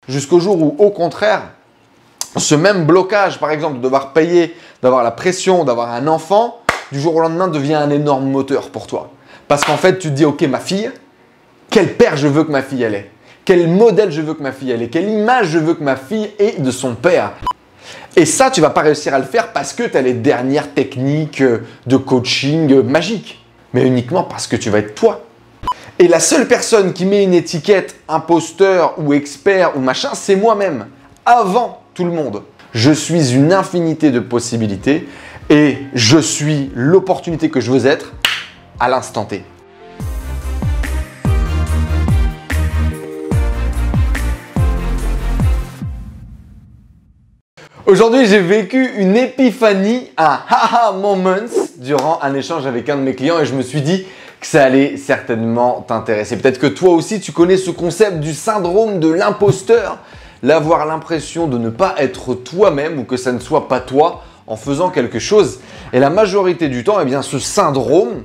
Jusqu'au jour où, au contraire, ce même blocage, par exemple, de devoir payer, d'avoir la pression, d'avoir un enfant, du jour au lendemain devient un énorme moteur pour toi. Parce qu'en fait, tu te dis, ok, ma fille, quel père je veux que ma fille elle ait? Quel modèle je veux que ma fille elle ait? Quelle image je veux que ma fille ait de son père? Et ça, tu ne vas pas réussir à le faire parce que tu as les dernières techniques de coaching magiques, mais uniquement parce que tu vas être toi. Et la seule personne qui met une étiquette imposteur ou expert ou machin, c'est moi-même, avant tout le monde. Je suis une infinité de possibilités et je suis l'opportunité que je veux être à l'instant T. Aujourd'hui, j'ai vécu une épiphanie, un haha moments durant un échange avec un de mes clients et je me suis dit que ça allait certainement t'intéresser. Peut-être que toi aussi, tu connais ce concept du syndrome de l'imposteur, l'avoir l'impression de ne pas être toi-même ou que ça ne soit pas toi en faisant quelque chose. Et la majorité du temps, eh bien, ce syndrome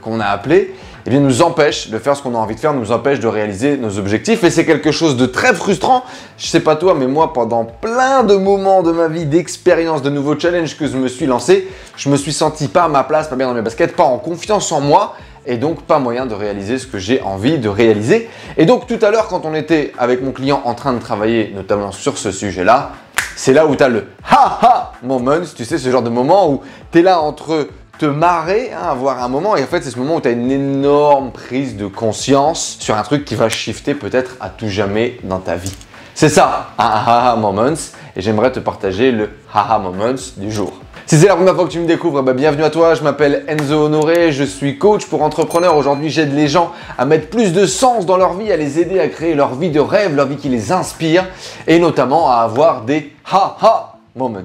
qu'on a appelé, eh bien, nous empêche de faire ce qu'on a envie de faire, nous empêche de réaliser nos objectifs et c'est quelque chose de très frustrant. Je sais pas toi, mais moi, pendant plein de moments de ma vie, d'expérience, de nouveaux challenges que je me suis lancé, je me suis senti pas à ma place, pas bien dans mes baskets, pas en confiance en moi et donc pas moyen de réaliser ce que j'ai envie de réaliser. Et donc tout à l'heure, quand on était avec mon client en train de travailler notamment sur ce sujet-là, c'est là où tu as le ha-ha moments, tu sais, ce genre de moment où tu es là entre te marrer, avoir un moment et en fait c'est ce moment où tu as une énorme prise de conscience sur un truc qui va shifter peut-être à tout jamais dans ta vie. C'est ça, un haha moments et j'aimerais te partager le haha moments du jour. Si c'est la première fois que tu me découvres, bienvenue à toi, je m'appelle Enzo Honoré, je suis coach pour entrepreneurs. Aujourd'hui, j'aide les gens à mettre plus de sens dans leur vie, à les aider à créer leur vie de rêve, leur vie qui les inspire et notamment à avoir des haha moments.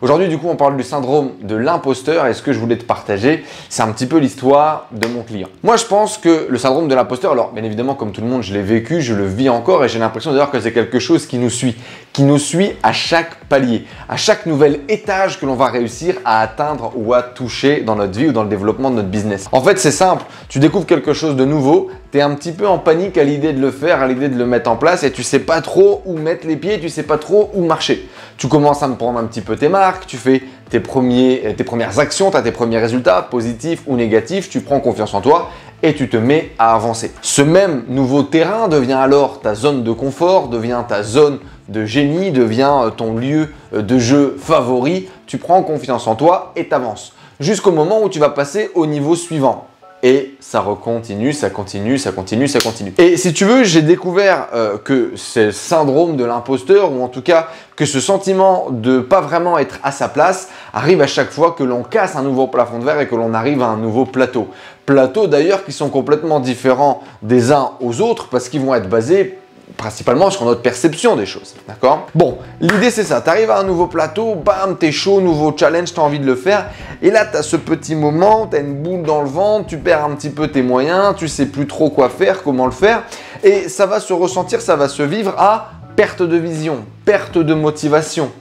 Aujourd'hui, du coup, on parle du syndrome de l'imposteur et ce que je voulais te partager, c'est un petit peu l'histoire de mon client. Moi, je pense que le syndrome de l'imposteur, alors bien évidemment, comme tout le monde, je l'ai vécu, je le vis encore et j'ai l'impression d'ailleurs que c'est quelque chose qui nous suit à chaque palier, à chaque nouvel étage que l'on va réussir à atteindre ou à toucher dans notre vie ou dans le développement de notre business. En fait, c'est simple, tu découvres quelque chose de nouveau, tu es un petit peu en panique à l'idée de le faire, à l'idée de le mettre en place et tu sais pas trop où mettre les pieds, tu sais pas trop où marcher. Tu commences à me prendre un petit peu tes marques, tu fais tes premières actions, tu as tes premiers résultats, positifs ou négatifs, tu prends confiance en toi et tu te mets à avancer. Ce même nouveau terrain devient alors ta zone de confort, devient ta zone de génie, devient ton lieu de jeu favori. Tu prends confiance en toi et t'avances jusqu'au moment où tu vas passer au niveau suivant. Et ça recontinue, ça continue, ça continue, ça continue. Et si tu veux, j'ai découvert que ce syndrome de l'imposteur, ou en tout cas que ce sentiment de pas vraiment être à sa place, arrive à chaque fois que l'on casse un nouveau plafond de verre et que l'on arrive à un nouveau plateau. Plateaux d'ailleurs qui sont complètement différents des uns aux autres parce qu'ils vont être basés principalement sur notre perception des choses, d'accord? Bon, l'idée c'est ça, tu arrives à un nouveau plateau, bam, t'es chaud, nouveau challenge, tu as envie de le faire, et là tu as ce petit moment, tu as une boule dans le ventre, tu perds un petit peu tes moyens, tu sais plus trop quoi faire, comment le faire, et ça va se ressentir, ça va se vivre à perte de vision, perte de motivation.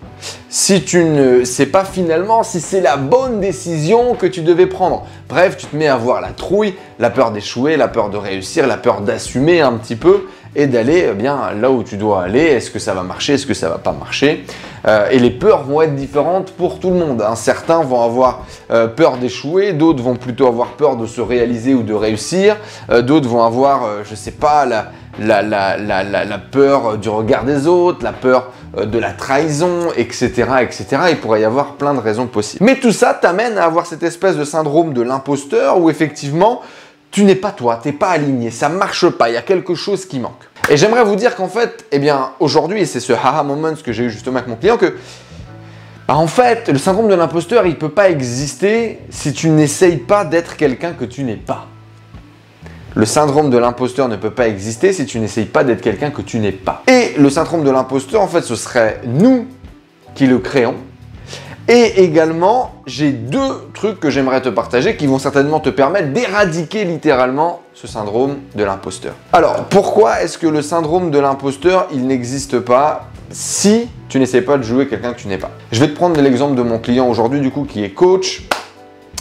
Si tu ne sais pas finalement si c'est la bonne décision que tu devais prendre. Bref, tu te mets à avoir la trouille, la peur d'échouer, la peur de réussir, la peur d'assumer un petit peu et d'aller bien là où tu dois aller. Est-ce que ça va marcher? Est-ce que ça va pas marcher? Et les peurs vont être différentes pour tout le monde. Certains vont avoir peur d'échouer, d'autres vont plutôt avoir peur de se réaliser ou de réussir, d'autres vont avoir, je sais pas, la peur du regard des autres, la peur de la trahison, etc., etc. Il pourrait y avoir plein de raisons possibles. Mais tout ça t'amène à avoir cette espèce de syndrome de l'imposteur où effectivement, tu n'es pas toi, tu n'es pas aligné, ça ne marche pas, il y a quelque chose qui manque. Et j'aimerais vous dire qu'en fait, eh bien, aujourd'hui, et c'est ce haha moment que j'ai eu justement avec mon client, que en fait, le syndrome de l'imposteur, il ne peut pas exister si tu n'essayes pas d'être quelqu'un que tu n'es pas. Le syndrome de l'imposteur ne peut pas exister si tu n'essayes pas d'être quelqu'un que tu n'es pas. Et le syndrome de l'imposteur, en fait, ce serait nous qui le créons. Et également, j'ai deux trucs que j'aimerais te partager qui vont certainement te permettre d'éradiquer littéralement ce syndrome de l'imposteur. Alors, pourquoi est-ce que le syndrome de l'imposteur, il n'existe pas si tu n'essaies pas de jouer quelqu'un que tu n'es pas? Je vais te prendre l'exemple de mon client aujourd'hui, du coup, qui est coach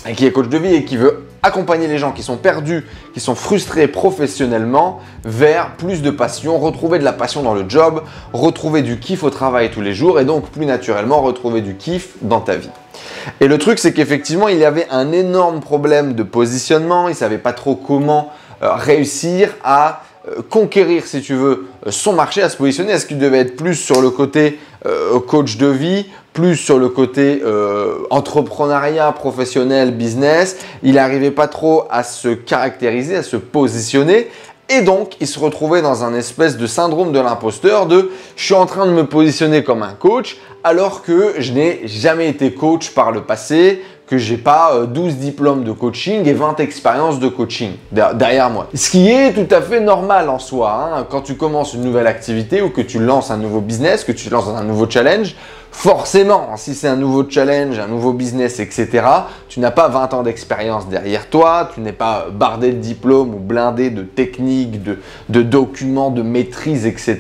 de vie et qui veut accompagner les gens qui sont perdus, qui sont frustrés professionnellement vers plus de passion, retrouver de la passion dans le job, retrouver du kiff au travail tous les jours et donc plus naturellement retrouver du kiff dans ta vie. Et le truc, c'est qu'effectivement, il y avait un énorme problème de positionnement. Il ne savait pas trop comment réussir à conquérir, si tu veux, son marché, à se positionner. Est-ce qu'il devait être plus sur le côté coach de vie, plus sur le côté entrepreneuriat, professionnel, business? Il n'arrivait pas trop à se caractériser, à se positionner. Et donc, il se retrouvait dans un espèce de syndrome de l'imposteur de « je suis en train de me positionner comme un coach alors que je n'ai jamais été coach par le passé, que je n'ai pas 12 diplômes de coaching et 20 expériences de coaching derrière moi. » Ce qui est tout à fait normal en soi. Hein. Quand tu commences une nouvelle activité ou que tu lances un nouveau business, que tu lances un nouveau challenge, forcément, si c'est un nouveau challenge, un nouveau business, etc., tu n'as pas 20 ans d'expérience derrière toi, tu n'es pas bardé de diplômes ou blindé de techniques, de documents, de maîtrise, etc.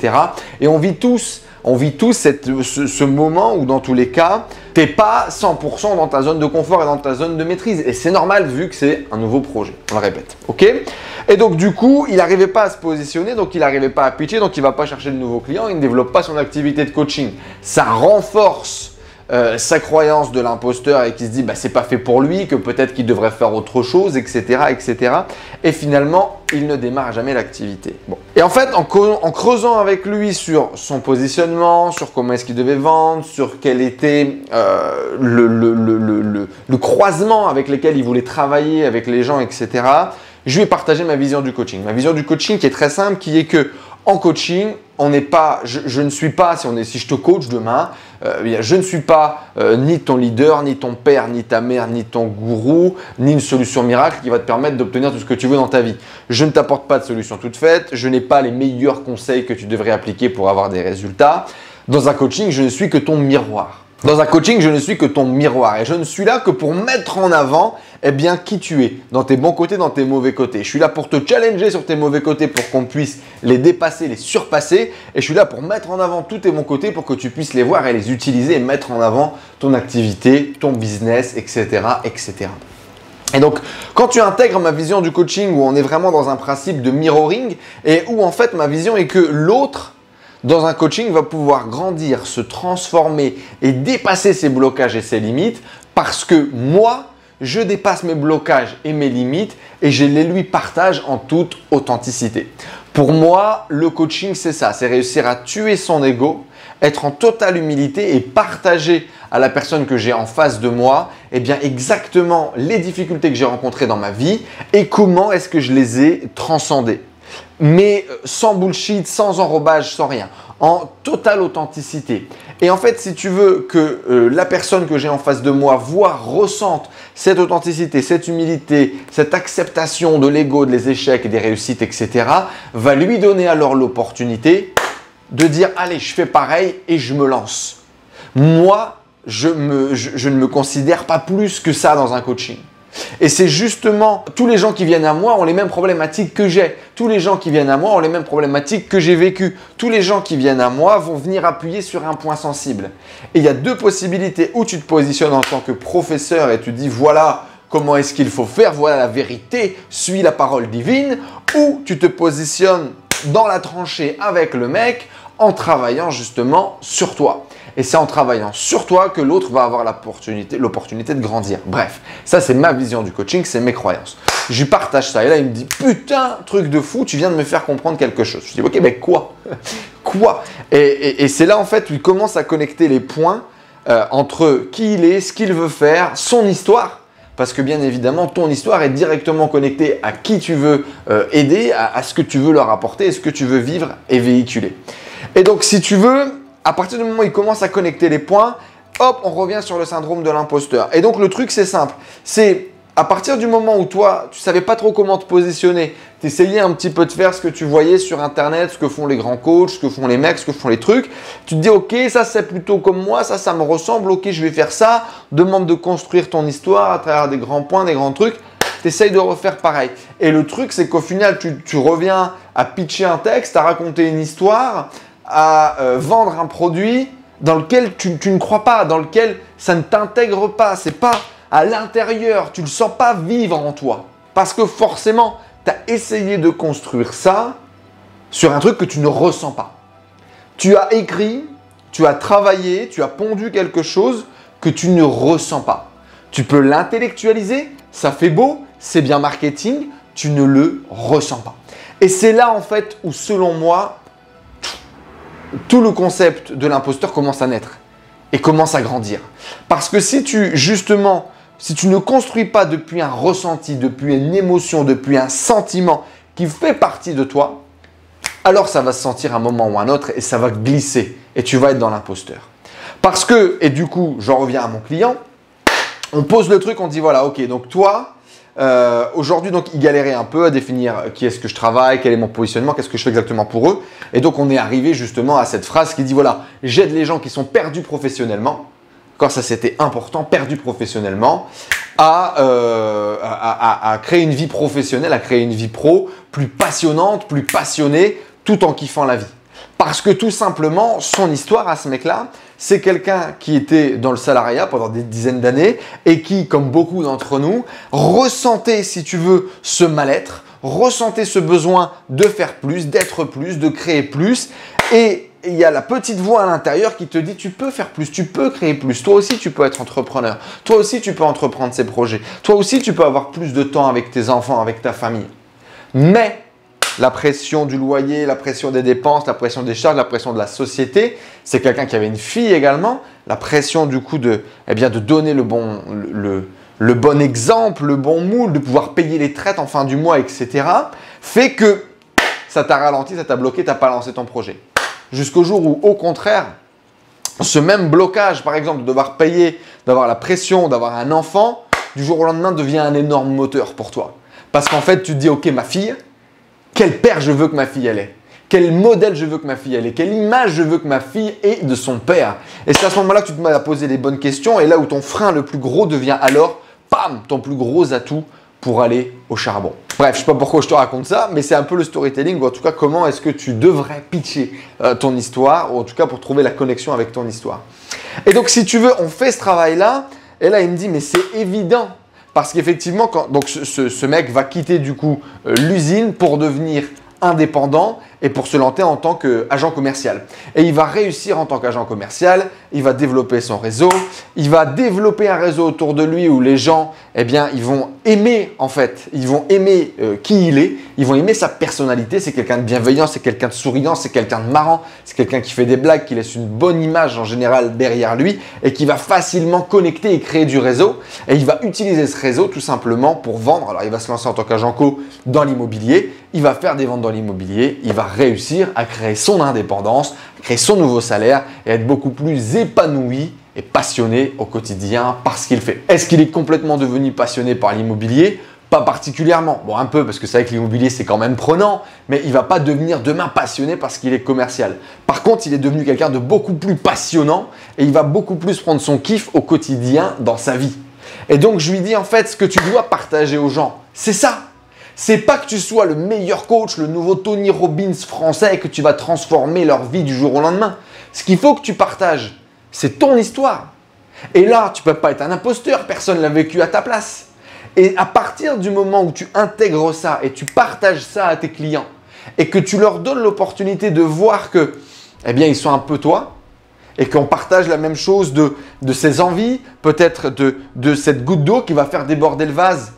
Et on vit tous ce moment où dans tous les cas, tu n'es pas 100% dans ta zone de confort et dans ta zone de maîtrise. Et c'est normal vu que c'est un nouveau projet, on le répète. Ok ? Et donc du coup, il n'arrivait pas à se positionner, donc il n'arrivait pas à pitcher, donc il ne va pas chercher de nouveaux clients, il ne développe pas son activité de coaching. Ça renforce sa croyance de l'imposteur et qui se dit bah, c'est pas fait pour lui, que peut-être qu'il devrait faire autre chose, etc., etc. Et finalement, il ne démarre jamais l'activité. Bon. Et en fait, en creusant avec lui sur son positionnement, sur comment est-ce qu'il devait vendre, sur quel était le croisement avec lequel il voulait travailler avec les gens, etc., je lui ai partagé ma vision du coaching. Ma vision du coaching qui est très simple, qui est que en coaching, on n'est pas, je ne suis pas, si je te coach demain, je ne suis pas ni ton leader, ni ton père, ni ta mère, ni ton gourou, ni une solution miracle qui va te permettre d'obtenir tout ce que tu veux dans ta vie. Je ne t'apporte pas de solution toute faite, je n'ai pas les meilleurs conseils que tu devrais appliquer pour avoir des résultats. Dans un coaching, je ne suis que ton miroir. Dans un coaching, je ne suis que ton miroir et je ne suis là que pour mettre en avant qui tu es, dans tes bons côtés, dans tes mauvais côtés. Je suis là pour te challenger sur tes mauvais côtés pour qu'on puisse les dépasser, les surpasser et je suis là pour mettre en avant tous tes bons côtés pour que tu puisses les voir et les utiliser et mettre en avant ton activité, ton business, etc., etc. Et donc, quand tu intègres ma vision du coaching où on est vraiment dans un principe de mirroring et où en fait ma vision est que l'autre dans un coaching va pouvoir grandir, se transformer et dépasser ses blocages et ses limites parce que moi, je dépasse mes blocages et mes limites et je les lui partage en toute authenticité. Pour moi, le coaching, c'est ça, c'est réussir à tuer son ego, être en totale humilité et partager à la personne que j'ai en face de moi exactement les difficultés que j'ai rencontrées dans ma vie et comment est-ce que je les ai transcendées. Mais sans bullshit, sans enrobage, sans rien, en totale authenticité. Et en fait, si tu veux que la personne que j'ai en face de moi voit, ressente cette authenticité, cette humilité, cette acceptation de l'ego, des échecs et des réussites, etc., va lui donner alors l'opportunité de dire « Allez, je fais pareil et je me lance ». Moi, je ne me considère pas plus que ça dans un coaching. Et c'est justement, tous les gens qui viennent à moi ont les mêmes problématiques que j'ai. Tous les gens qui viennent à moi ont les mêmes problématiques que j'ai vécues. Tous les gens qui viennent à moi vont venir appuyer sur un point sensible. Et il y a deux possibilités. Où tu te positionnes en tant que professeur et tu dis voilà comment est-ce qu'il faut faire, voilà la vérité, suis la parole divine. Ou tu te positionnes dans la tranchée avec le mec en travaillant justement sur toi. Et c'est en travaillant sur toi que l'autre va avoir l'opportunité de grandir. Bref, ça c'est ma vision du coaching, c'est mes croyances. Je lui partage ça et là il me dit « Putain, truc de fou, tu viens de me faire comprendre quelque chose. » Je dis « Ok, mais quoi ?» Quoi? Et c'est là en fait où il commence à connecter les points entre qui il est, ce qu'il veut faire, son histoire. Parce que bien évidemment, ton histoire est directement connectée à qui tu veux aider, à ce que tu veux leur apporter et ce que tu veux vivre et véhiculer. Et donc si tu veux… À partir du moment où il commence à connecter les points, hop, on revient sur le syndrome de l'imposteur. Et donc, le truc, c'est simple. C'est à partir du moment où toi, tu ne savais pas trop comment te positionner, tu essayais un petit peu de faire ce que tu voyais sur Internet, ce que font les grands coachs, ce que font les mecs, ce que font les trucs. Tu te dis, ok, ça c'est plutôt comme moi, ça me ressemble, ok, je vais faire ça. Demande de construire ton histoire à travers des grands points, des grands trucs. Tu essayes de refaire pareil. Et le truc, c'est qu'au final, tu reviens à pitcher un texte, à raconter une histoire, à vendre un produit dans lequel tu ne crois pas, dans lequel ça ne t'intègre pas. C'est pas à l'intérieur, tu ne le sens pas vivre en toi. Parce que forcément, tu as essayé de construire ça sur un truc que tu ne ressens pas. Tu as écrit, tu as travaillé, tu as pondu quelque chose que tu ne ressens pas. Tu peux l'intellectualiser, ça fait beau, c'est bien marketing, tu ne le ressens pas. Et c'est là en fait où selon moi, tout le concept de l'imposteur commence à naître et commence à grandir. Parce que si tu ne construis pas depuis un ressenti, depuis une émotion, depuis un sentiment qui fait partie de toi, alors ça va se sentir à un moment ou à un autre et ça va glisser et tu vas être dans l'imposteur. Parce que, et du coup, j'en reviens à mon client, on pose le truc, on dit voilà, ok, donc toi, aujourd'hui, donc il galérait un peu à définir qui est-ce que je travaille, quel est mon positionnement, qu'est-ce que je fais exactement pour eux. Et donc, on est arrivé justement à cette phrase qui dit voilà, j'aide les gens qui sont perdus professionnellement, quand ça c'était important, perdus professionnellement, à créer une vie professionnelle, à créer une vie pro plus passionnante, plus passionnée, tout en kiffant la vie. Parce que tout simplement, son histoire à ce mec-là, c'est quelqu'un qui était dans le salariat pendant des dizaines d'années et qui, comme beaucoup d'entre nous, ressentait, si tu veux, ce mal-être, ressentait ce besoin de faire plus, d'être plus, de créer plus. Et il y a la petite voix à l'intérieur qui te dit tu peux faire plus, tu peux créer plus. Toi aussi, tu peux être entrepreneur. Toi aussi, tu peux entreprendre ces projets. Toi aussi, tu peux avoir plus de temps avec tes enfants, avec ta famille. Mais la pression du loyer, la pression des dépenses, la pression des charges, la pression de la société. C'est quelqu'un qui avait une fille également. La pression du coup de donner le bon exemple, le bon moule, de pouvoir payer les traites en fin du mois, etc. fait que ça t'a ralenti, ça t'a bloqué, tu n'as pas lancé ton projet. Jusqu'au jour où, au contraire, ce même blocage, par exemple, de devoir payer, d'avoir la pression, d'avoir un enfant, du jour au lendemain devient un énorme moteur pour toi. Parce qu'en fait, tu te dis, ok, ma fille, quel père je veux que ma fille elle ait? Quel modèle je veux que ma fille elle ait? Quelle image je veux que ma fille ait de son père? Et c'est à ce moment-là que tu te mets à poser les bonnes questions et là où ton frein le plus gros devient alors, pam, ton plus gros atout pour aller au charbon. Bref, je ne sais pas pourquoi je te raconte ça, mais c'est un peu le storytelling ou en tout cas comment est-ce que tu devrais pitcher ton histoire ou en tout cas pour trouver la connexion avec ton histoire. Et donc si tu veux, on fait ce travail-là et là il me dit mais c'est évident. Parce qu'effectivement, ce mec va quitter du coup l'usine pour devenir indépendant et pour se lancer en tant qu'agent commercial. Et il va réussir en tant qu'agent commercial, il va développer son réseau, il va développer un réseau autour de lui où les gens, eh bien, ils vont aimer en fait, ils vont aimer qui il est, ils vont aimer sa personnalité, c'est quelqu'un de bienveillant, c'est quelqu'un de souriant, c'est quelqu'un de marrant, c'est quelqu'un qui fait des blagues, qui laisse une bonne image en général derrière lui et qui va facilement connecter et créer du réseau. Et il va utiliser ce réseau tout simplement pour vendre. Alors, il va se lancer en tant qu'agent co dans l'immobilier, il va faire des ventes dans l'immobilier, il va réussir à créer son indépendance, créer son nouveau salaire et être beaucoup plus épanoui et passionné au quotidien par ce qu'il fait. Est-ce qu'il est complètement devenu passionné par l'immobilier? Pas particulièrement. Bon, un peu parce que c'est vrai que l'immobilier c'est quand même prenant, mais il ne va pas devenir demain passionné parce qu'il est commercial. Par contre, il est devenu quelqu'un de beaucoup plus passionnant et il va beaucoup plus prendre son kiff au quotidien dans sa vie. Et donc, je lui dis en fait, ce que tu dois partager aux gens, c'est ça. C'est pas que tu sois le meilleur coach, le nouveau Tony Robbins français et que tu vas transformer leur vie du jour au lendemain. Ce qu'il faut que tu partages, c'est ton histoire. Et là, tu ne peux pas être un imposteur, personne ne l'a vécu à ta place. Et à partir du moment où tu intègres ça et tu partages ça à tes clients et que tu leur donnes l'opportunité de voir que, eh bien, ils sont un peu toi et qu'on partage la même chose de ses envies, peut-être de cette goutte d'eau qui va faire déborder le vase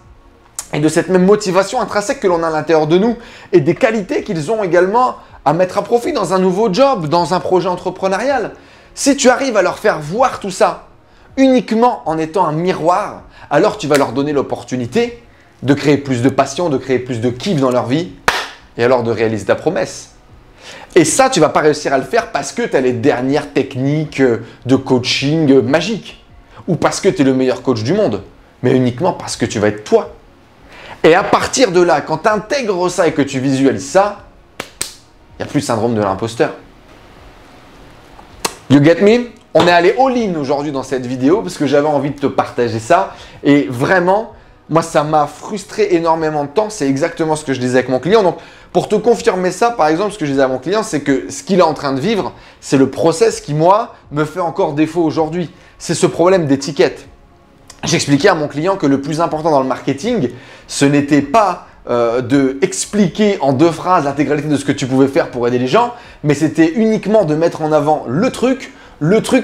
et de cette même motivation intrinsèque que l'on a à l'intérieur de nous et des qualités qu'ils ont également à mettre à profit dans un nouveau job, dans un projet entrepreneurial. Si tu arrives à leur faire voir tout ça uniquement en étant un miroir, alors tu vas leur donner l'opportunité de créer plus de passion, de créer plus de kiff dans leur vie et alors de réaliser ta promesse. Et ça, tu ne vas pas réussir à le faire parce que tu as les dernières techniques de coaching magiques ou parce que tu es le meilleur coach du monde, mais uniquement parce que tu vas être toi. Et à partir de là, quand tu intègres ça et que tu visualises ça, il n'y a plus le syndrome de l'imposteur. You get me? On est allé all-in aujourd'hui dans cette vidéo parce que j'avais envie de te partager ça. Et vraiment, moi, ça m'a frustré énormément de temps. C'est exactement ce que je disais avec mon client. Donc, pour te confirmer ça, par exemple, ce que je disais à mon client, c'est que ce qu'il est en train de vivre, c'est le process qui, moi, me fait encore défaut aujourd'hui. C'est ce problème d'étiquette. j'expliquais à mon client que le plus important dans le marketing, ce n'était pas de expliquer en 2 phrases l'intégralité de ce que tu pouvais faire pour aider les gens, mais c'était uniquement de mettre en avant le truc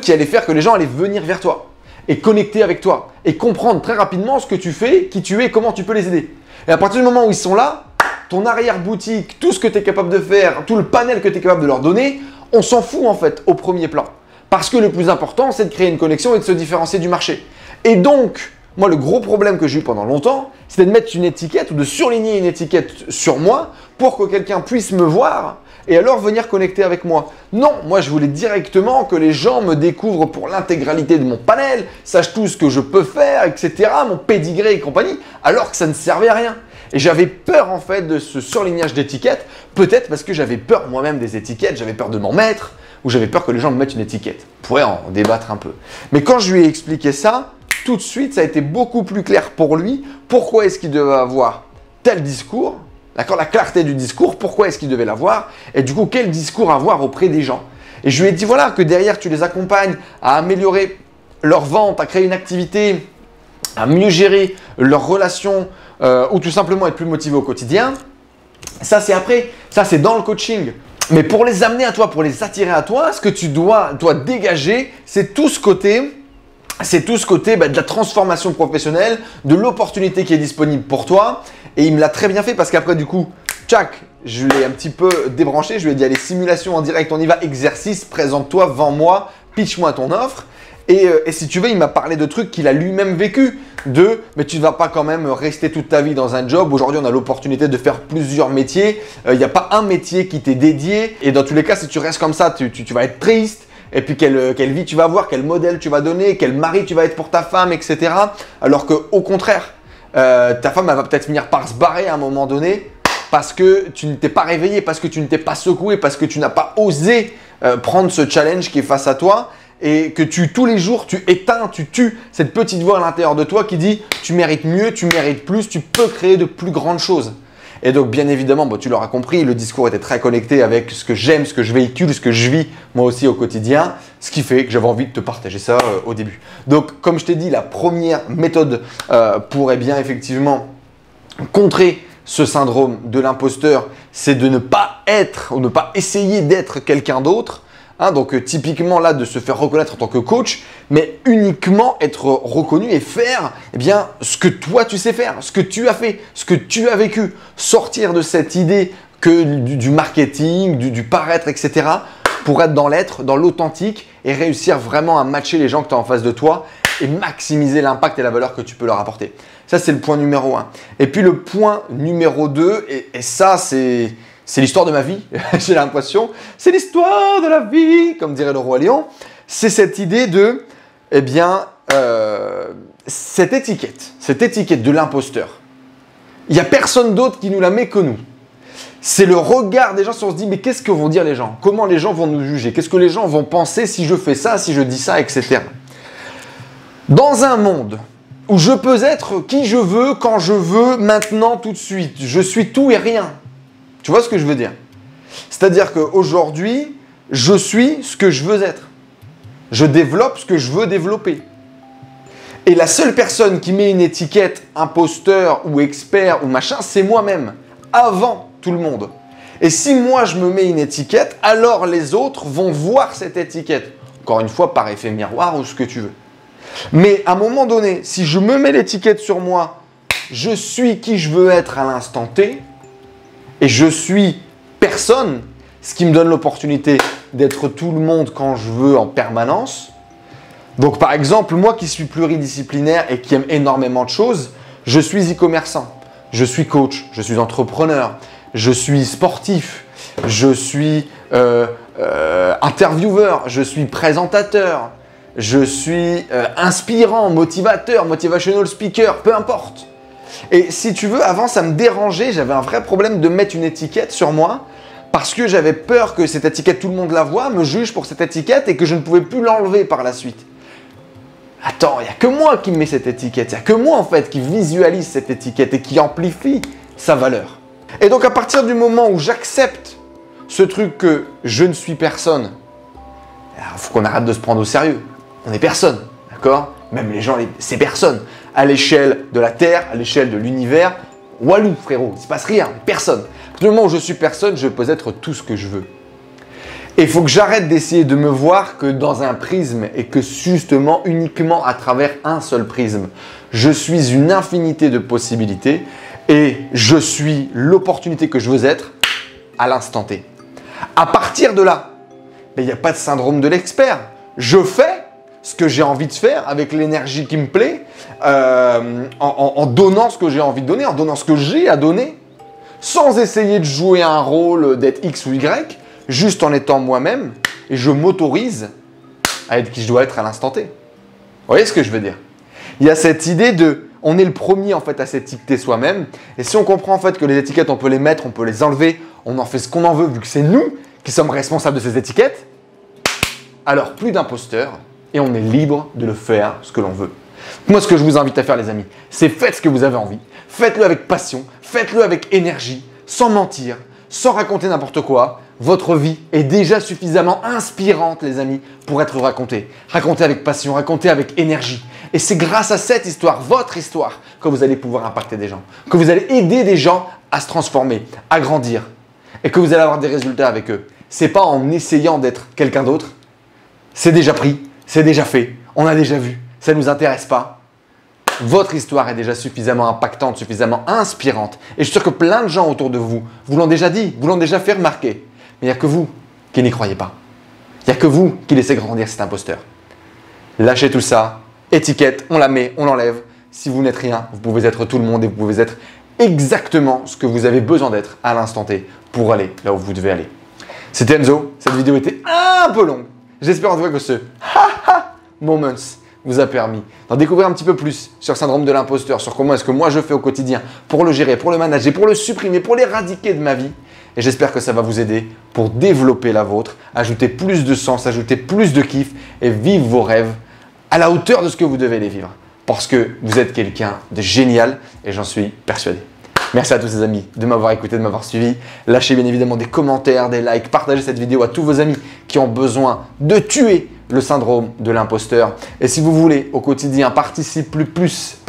qui allait faire que les gens allaient venir vers toi et connecter avec toi et comprendre très rapidement ce que tu fais, qui tu es, comment tu peux les aider. Et à partir du moment où ils sont là, ton arrière-boutique, tout ce que tu es capable de faire, tout le panel que tu es capable de leur donner, on s'en fout en fait au premier plan. Parce que le plus important, c'est de créer une connexion et de se différencier du marché. Et donc, moi, le gros problème que j'ai eu pendant longtemps, c'était de mettre une étiquette ou de surligner une étiquette sur moi pour que quelqu'un puisse me voir et alors venir connecter avec moi. Non, moi, je voulais directement que les gens me découvrent pour l'intégralité de mon panel, sachent tout ce que je peux faire, etc., mon pédigré et compagnie, alors que ça ne servait à rien. Et j'avais peur en fait de ce surlignage d'étiquettes, peut-être parce que j'avais peur moi-même des étiquettes, j'avais peur de m'en mettre, ou j'avais peur que les gens me mettent une étiquette. On pourrait en débattre un peu. Mais quand je lui ai expliqué ça, tout de suite, ça a été beaucoup plus clair pour lui. Pourquoi est-ce qu'il devait avoir tel discours? D'accord, la clarté du discours, pourquoi est-ce qu'il devait l'avoir? Et du coup, quel discours avoir auprès des gens? Et je lui ai dit voilà, que derrière, tu les accompagnes à améliorer leur vente, à créer une activité, à mieux gérer leurs relations ou tout simplement être plus motivé au quotidien. Ça, c'est après. Ça, c'est dans le coaching. Mais pour les amener à toi, pour les attirer à toi, ce que tu dois dégager, c'est tout ce côté de la transformation professionnelle, de l'opportunité qui est disponible pour toi. Et il me l'a très bien fait parce qu'après, du coup, tchac, je l'ai un petit peu débranché. Je lui ai dit, allez, simulation en direct, on y va, exercice, présente-toi, vends-moi, pitch-moi ton offre. Et si tu veux, il m'a parlé de trucs qu'il a lui-même vécu. Mais tu ne vas pas quand même rester toute ta vie dans un job. Aujourd'hui, on a l'opportunité de faire plusieurs métiers. Il n'y a pas un métier qui t'est dédié. Et dans tous les cas, si tu restes comme ça, tu vas être triste. Et puis, quelle vie tu vas avoir, quel modèle tu vas donner, quel mari tu vas être pour ta femme, etc. Alors qu'au contraire, ta femme, elle va peut-être finir par se barrer à un moment donné parce que tu ne t'es pas réveillé, parce que tu ne t'es pas secoué, parce que tu n'as pas osé prendre ce challenge qui est face à toi. Et que tous les jours, tu éteins, tu tues cette petite voix à l'intérieur de toi qui dit « tu mérites mieux, tu mérites plus, tu peux créer de plus grandes choses ». Et donc, bien évidemment, tu l'auras compris, le discours était très connecté avec ce que j'aime, ce que je véhicule, ce que je vis moi aussi au quotidien, ce qui fait que j'avais envie de te partager ça au début. Donc, comme je t'ai dit, la première méthode pour effectivement contrer ce syndrome de l'imposteur, c'est de ne pas être ou ne pas essayer d'être quelqu'un d'autre. Donc typiquement là de se faire reconnaître en tant que coach, mais uniquement être reconnu et faire ce que toi tu sais faire, ce que tu as fait, ce que tu as vécu. Sortir de cette idée que du marketing, du paraître, etc. pour être dans l'être, dans l'authentique et réussir vraiment à matcher les gens que tu as en face de toi et maximiser l'impact et la valeur que tu peux leur apporter. Ça, c'est le point numéro 1. Et puis le point numéro 2, et ça c'est l'histoire de ma vie, j'ai l'impression. C'est l'histoire de la vie, comme dirait le roi Lion. C'est cette idée de, cette étiquette de l'imposteur. Il n'y a personne d'autre qui nous la met que nous. C'est le regard des gens si on se dit, mais qu'est-ce que vont dire les gens? Comment les gens vont nous juger? Qu'est-ce que les gens vont penser si je fais ça, si je dis ça, etc. Dans un monde où je peux être qui je veux, quand je veux, maintenant, tout de suite, je suis tout et rien. Tu vois ce que je veux dire? C'est-à-dire qu'aujourd'hui, je suis ce que je veux être. Je développe ce que je veux développer. Et la seule personne qui met une étiquette imposteur ou expert ou machin, c'est moi-même, avant tout le monde. Et si moi je me mets une étiquette, alors les autres vont voir cette étiquette. Encore une fois, par effet miroir ou ce que tu veux. Mais à un moment donné, si je me mets l'étiquette sur moi, je suis qui je veux être à l'instant T, et je suis personne, ce qui me donne l'opportunité d'être tout le monde quand je veux en permanence. Donc par exemple, moi qui suis pluridisciplinaire et qui aime énormément de choses, je suis e-commerçant, je suis coach, je suis entrepreneur, je suis sportif, je suis intervieweur, je suis présentateur, je suis inspirant, motivateur, motivational speaker, peu importe. Et si tu veux, avant ça me dérangeait, j'avais un vrai problème de mettre une étiquette sur moi parce que j'avais peur que cette étiquette, tout le monde la voit, me juge pour cette étiquette et que je ne pouvais plus l'enlever par la suite. Attends, il n'y a que moi qui mets cette étiquette, il n'y a que moi en fait qui visualise cette étiquette et qui amplifie sa valeur. Et donc à partir du moment où j'accepte ce truc que je ne suis personne, il faut qu'on arrête de se prendre au sérieux. On est personne, d'accord? même les gens, ces personnes, à l'échelle de la Terre, à l'échelle de l'univers, walou frérot, il ne se passe rien, personne. Du moment où je suis personne, je peux être tout ce que je veux. Et il faut que j'arrête d'essayer de me voir que dans un prisme et que justement uniquement à travers un seul prisme. Je suis une infinité de possibilités et je suis l'opportunité que je veux être à l'instant T. À partir de là, il n'y a pas de syndrome de l'expert. Je fais ce que j'ai envie de faire avec l'énergie qui me plaît, en donnant ce que j'ai envie de donner, en donnant ce que j'ai à donner, sans essayer de jouer un rôle d'être X ou Y, juste en étant moi-même, et je m'autorise à être qui je dois être à l'instant T. Vous voyez ce que je veux dire? Il y a cette idée de, on est le premier en fait à s'étiqueter soi-même, et si on comprend en fait que les étiquettes on peut les mettre, on peut les enlever, on en fait ce qu'on en veut vu que c'est nous qui sommes responsables de ces étiquettes, alors plus d'imposteurs, et on est libre de le faire ce que l'on veut. Moi, ce que je vous invite à faire, les amis, c'est faites ce que vous avez envie. Faites-le avec passion, faites-le avec énergie, sans mentir, sans raconter n'importe quoi. Votre vie est déjà suffisamment inspirante, les amis, pour être racontée. Racontée avec passion, racontée avec énergie. Et c'est grâce à cette histoire, votre histoire, que vous allez pouvoir impacter des gens, que vous allez aider des gens à se transformer, à grandir, et que vous allez avoir des résultats avec eux. C'est pas en essayant d'être quelqu'un d'autre. C'est déjà pris, c'est déjà fait, on a déjà vu, ça ne nous intéresse pas. Votre histoire est déjà suffisamment impactante, suffisamment inspirante. Et je suis sûr que plein de gens autour de vous vous l'ont déjà dit, vous l'ont déjà fait remarquer. Mais il n'y a que vous qui n'y croyez pas. Il n'y a que vous qui laissez grandir cet imposteur. Lâchez tout ça, étiquette, on la met, on l'enlève. Si vous n'êtes rien, vous pouvez être tout le monde et vous pouvez être exactement ce que vous avez besoin d'être à l'instant T pour aller là où vous devez aller. C'était Enzo, cette vidéo était un peu longue. J'espère en tout cas que ce moments vous a permis d'en découvrir un petit peu plus sur le syndrome de l'imposteur, sur comment est-ce que moi je fais au quotidien pour le gérer, pour le manager, pour le supprimer, pour l'éradiquer de ma vie. Et j'espère que ça va vous aider pour développer la vôtre, ajouter plus de sens, ajouter plus de kiff et vivre vos rêves à la hauteur de ce que vous devez les vivre. Parce que vous êtes quelqu'un de génial et j'en suis persuadé. Merci à tous les amis de m'avoir écouté, de m'avoir suivi. Lâchez bien évidemment des commentaires, des likes, partagez cette vidéo à tous vos amis qui ont besoin de tuer le syndrome de l'imposteur. Et si vous voulez au quotidien participer plus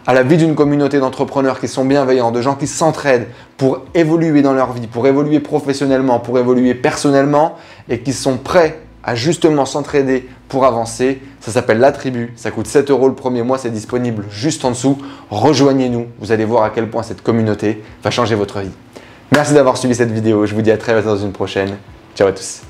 à la vie d'une communauté d'entrepreneurs qui sont bienveillants, de gens qui s'entraident pour évoluer dans leur vie, pour évoluer professionnellement, pour évoluer personnellement et qui sont prêts à justement s'entraider pour avancer. Ça s'appelle La Tribu, ça coûte 7 € le premier mois, c'est disponible juste en dessous. Rejoignez-nous, vous allez voir à quel point cette communauté va changer votre vie. Merci d'avoir suivi cette vidéo, je vous dis à très vite dans une prochaine. Ciao à tous.